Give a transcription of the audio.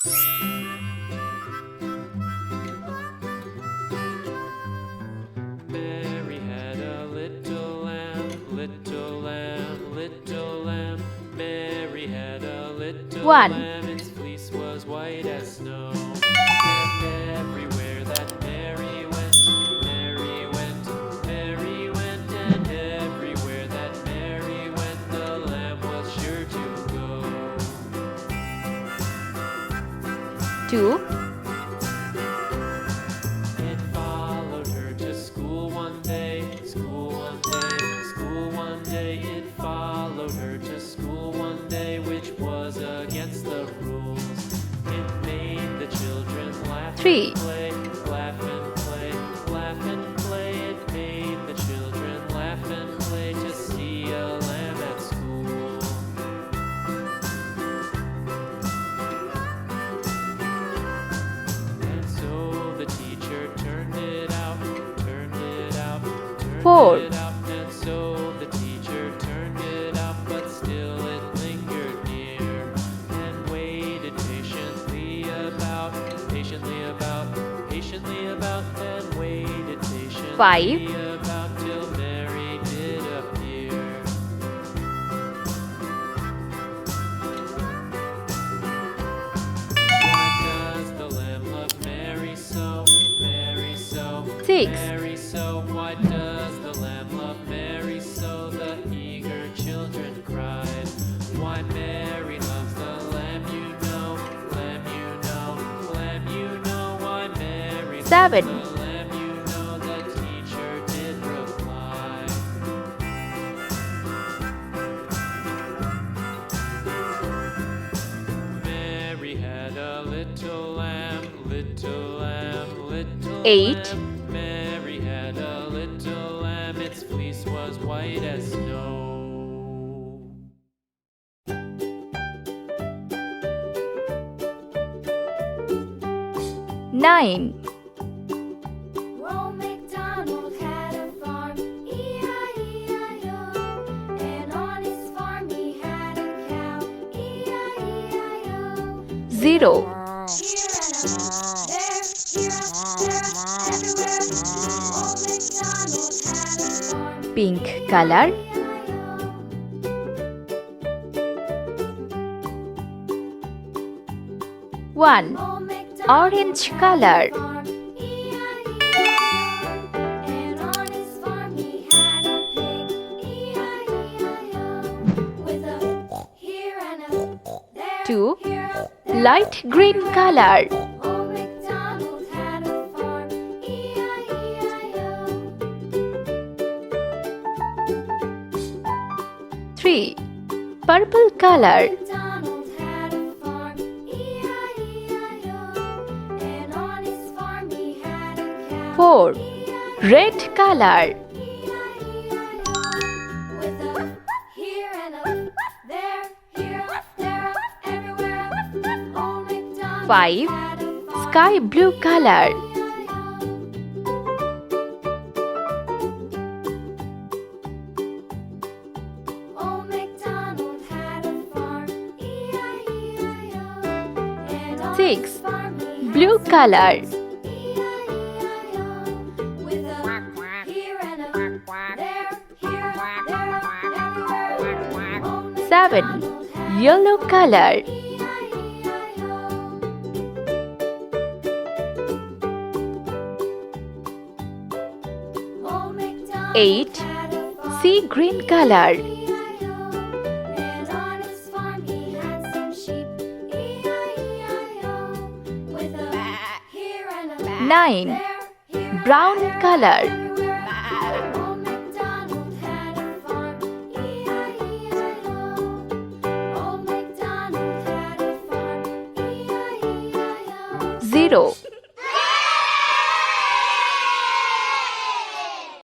Mary had a little lamb, little lamb, little lamb. Mary had a little 1. lamb, its fleece was white as snow. And everywhere that Mary went, Mary went, Mary went, and everywhere that Mary went, the lamb was sure to go. 2. It followed her to school one day, school one day, school one day. It followed her to school one day, which was against the rules. It made the children laugh 3. and play, laugh and play, laugh and play. It made the children laugh and play to see a lamb at school. And so the teacher turned it out, turned it out, turned 4. it out. And so the teacher turned it out, but still it lingered near and waited patiently about, patiently about, patiently about, and waited patiently 5. about till Mary did appear. Why does the lamb love Mary so, Mary so, 6. Mary so? Why does the lamb love Mary so? The eager children cried. Why Mary loves the lamb, you know, lamb, you know, lamb, you know. Why Mary loves 7. the lamb, you know, the teacher did reply. Mary had a little lamb, little lamb, little 8. lamb. Mary had a little lamb, its fleece was white as snow. 9. Old MacDonald had a farm, E-I-E-I-O. And on his farm he had a cow, E-I-E-I-O. 0. Here and up, there, here up, there, everywhere. Old MacDonald had a farm, Pink color. E-I-E-I-O. 1. Old MacDonald Orange had a color. farm, E-I-E-I-O. And on his farm he had a pig, E-I-E-I-O. With a here and a there, 2. here up, there, Light green color. Old MacDonald had a farm, E-I-E-I-O. 3. Purple color. MacDonald had a farm, E-I-E-I-O. And on his farm he had a cow, 4. E-I-E-I-O. Red color. E-I-E-I-O. With a here and a there, here, there, everywhere. Old MacDonald 5. had a farm, Sky blue color. E-I-E-I-O. 6. Blue color. 7. Yellow color. 8. Sea green color. 9. Brown color. 0.